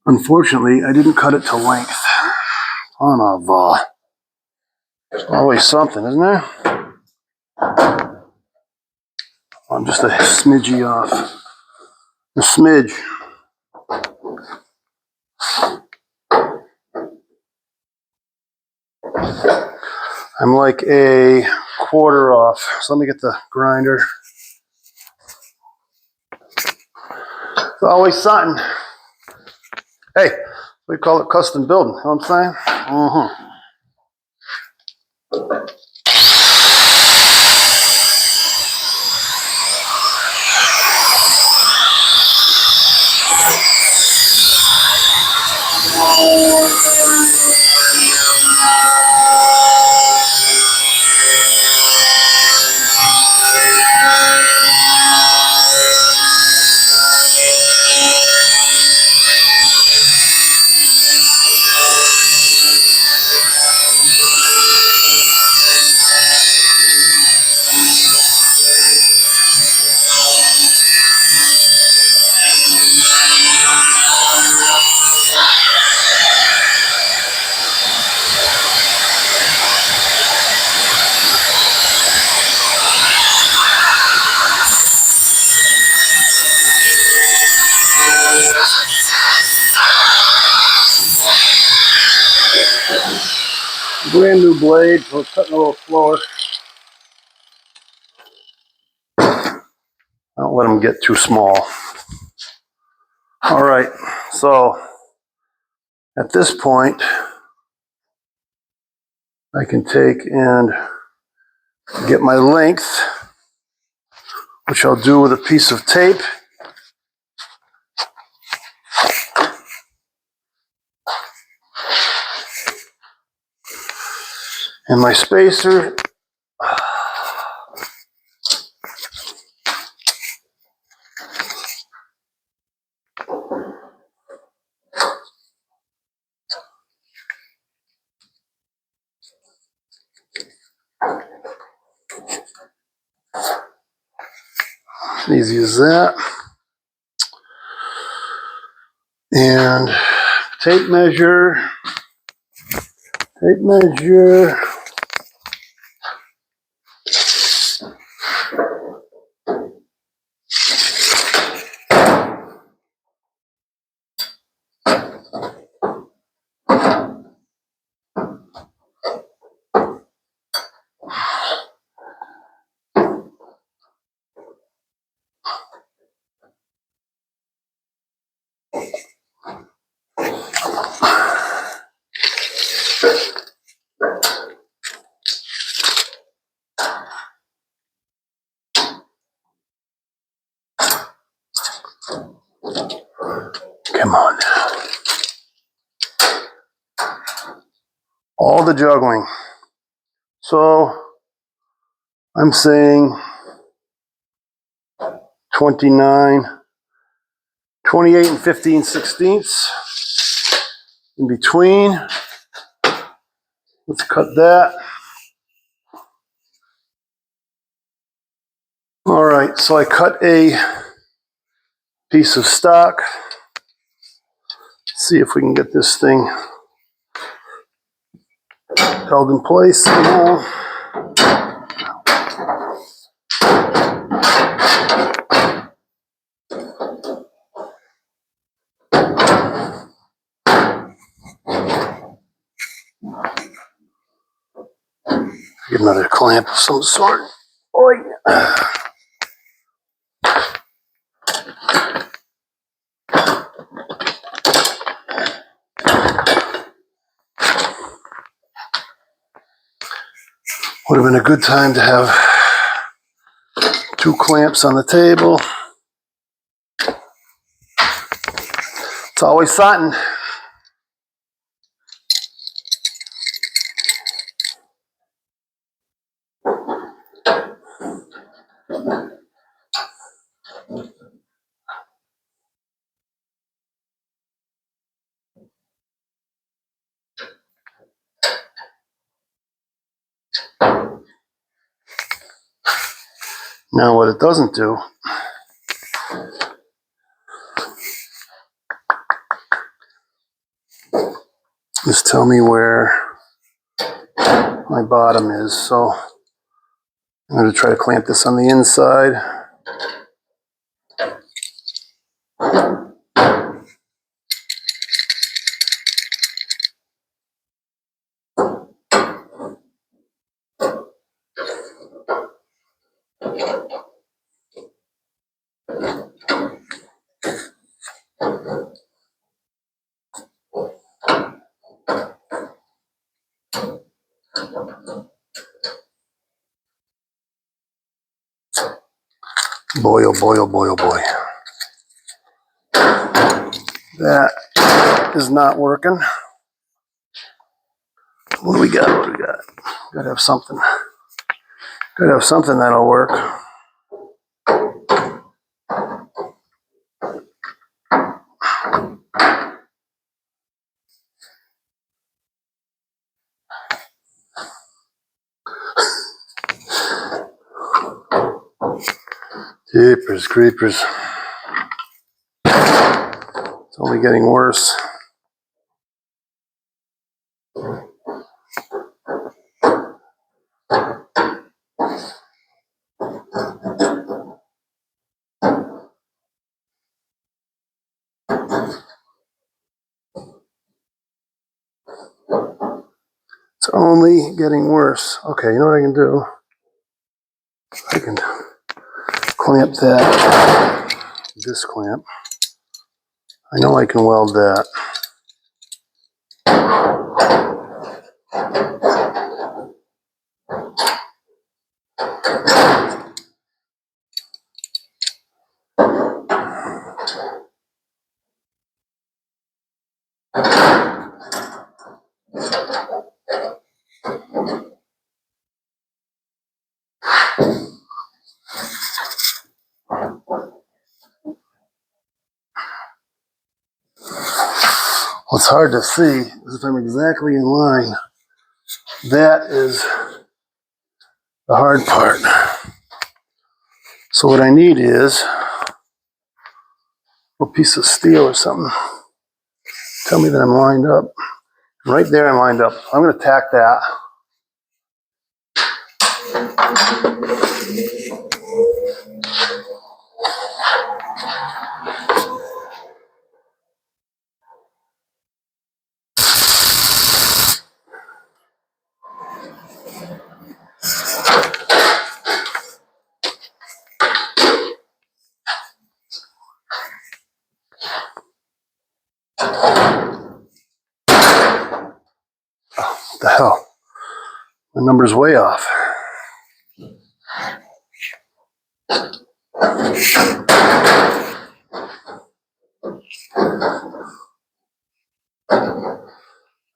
Unfortunately, I didn't cut it to length. Son of always something, isn't there? I'm just a smidgy off. A smidge. I'm like a quarter off. So let me get the grinder. It's always something. Hey, we call it custom building. You know what I'm saying? Brand new blade, so it's cutting a little slower. I don't let them get too small. All right, so at this point, I can take and get my length, which I'll do with a piece of tape. And my spacer. Easy as that. And tape measure. Tape measure. Come on now. All the juggling. So I'm saying 29, 28 and 15/16 in between. Let's cut that. All right, so I cut a piece of stock. See if we can get this thing held in place somehow. Get another clamp of some sort. Oi. Would have been a good time to have 2 clamps on the table. It's always something. Now what it doesn't do tell me where my bottom is. So I'm going to try to clamp this on the inside. Boy, oh boy, oh boy, oh boy. That is not working. What do we got? What do we got? Gotta have something. Gotta have something that'll work. Jeepers creepers. It's only getting worse. It's only getting worse. Okay, you know what I can do? I can clamp that. This clamp. I know I can weld that. What's hard to see is if I'm exactly in line. That is the hard part. So what I need is a piece of steel or something. Tell me that I'm lined up. Right there I'm lined up. I'm going to tack that. What the hell? My number's way off.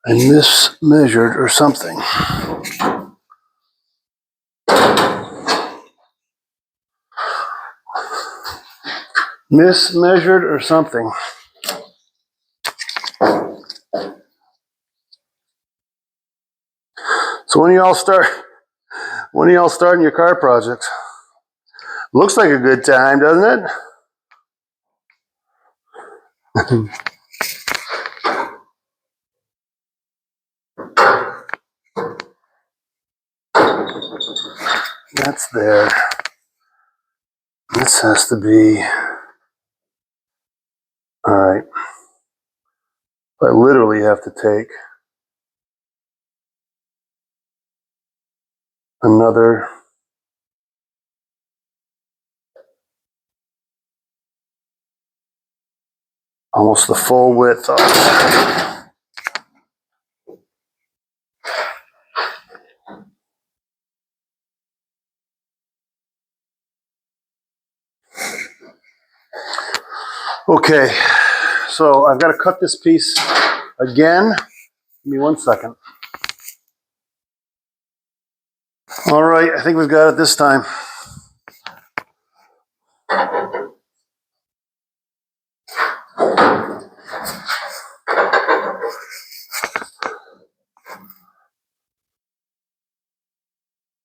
I mismeasured or something. Mismeasured or something. So when do y'all start? When are y'all starting your car projects? Looks like a good time, doesn't it? That's there. This has to be. All right. I literally have to take another almost the full width off. Okay, so I've got to cut this piece again. Give me 1 second. All right, I think we've got it this time.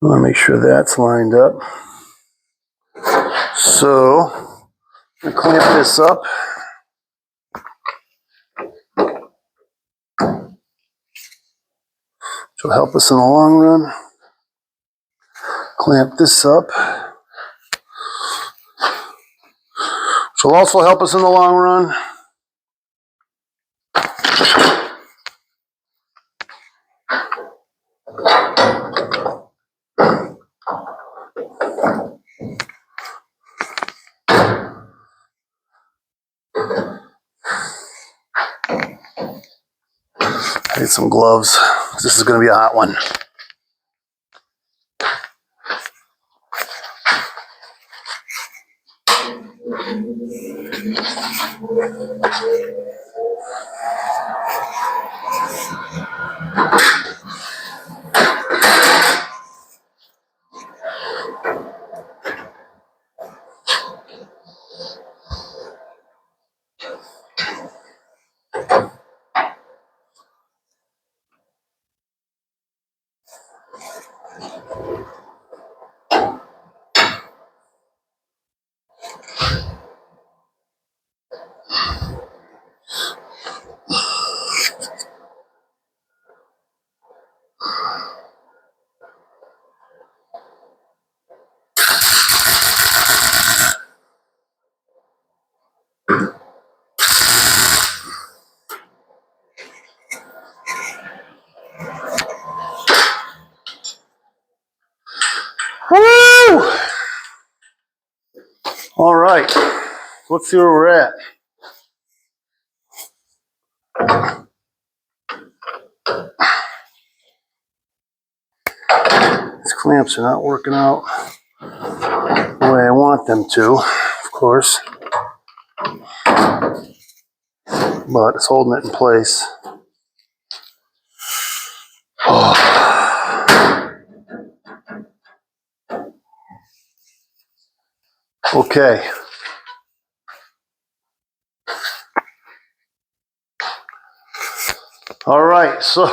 I want to make sure that's lined up. So, I'm going to clamp this up. which will help us in the long run. Clamp this up, which will also help us in the long run. I need some gloves. This is going to be a hot one. Woo! All right, let's see where we're at. These clamps are not working out the way I want them to, of course, but it's holding it in place. Okay. All right, so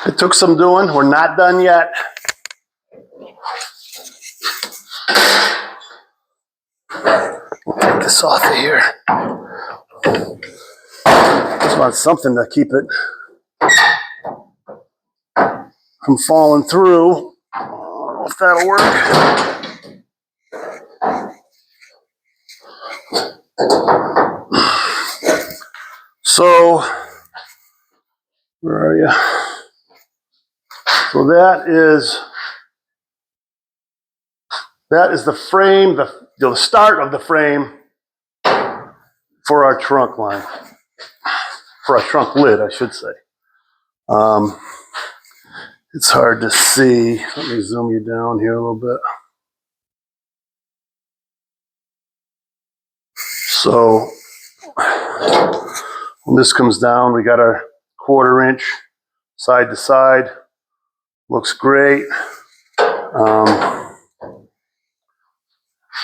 it took some doing. We're not done yet. We'll take this off of here. Just want something to keep it from falling through. I don't know if that'll work. So, where are you? So that is the frame, the start of the frame for our trunk line, for our trunk lid, I should say. It's hard to see. Let me zoom you down here a little bit. So when this comes down, we got our 1/4 inch side to side. Looks great.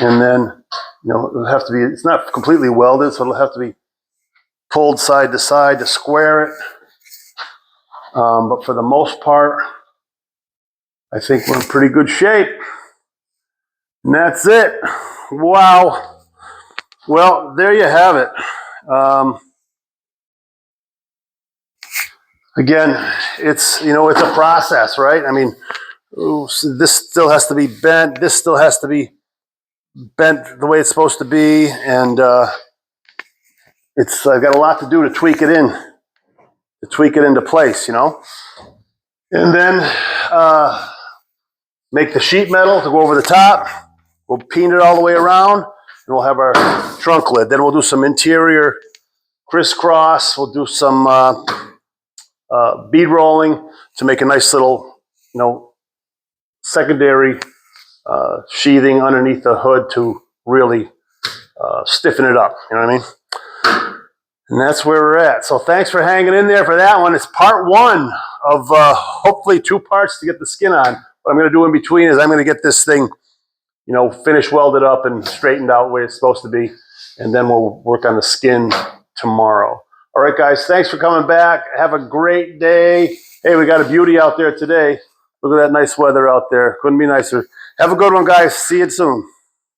And then, it'll have to be, it's not completely welded, so it'll have to be pulled side to side to square it. But for the most part, I think we're in pretty good shape. And that's it. Wow. Well, there you have it. Again, it's a process, right? I mean, so this still has to be bent. This still has to be bent the way it's supposed to be, and I've got a lot to do to tweak it into place, and then make the sheet metal to go over the top. We'll peen it all the way around, and we'll have our trunk lid. Then we'll do some interior crisscross. We'll do some bead rolling to make a nice little, secondary sheathing underneath the hood to really stiffen it up. You know what I mean? And that's where we're at. So thanks for hanging in there for that one. It's part 1 of hopefully 2 parts to get the skin on. What I'm going to do in between is I'm going to get this thing, finished, welded up, and straightened out where it's supposed to be. And then we'll work on the skin tomorrow. All right, guys, thanks for coming back. Have a great day. Hey, we got a beauty out there today. Look at that nice weather out there. Couldn't be nicer. Have a good one, guys. See you soon.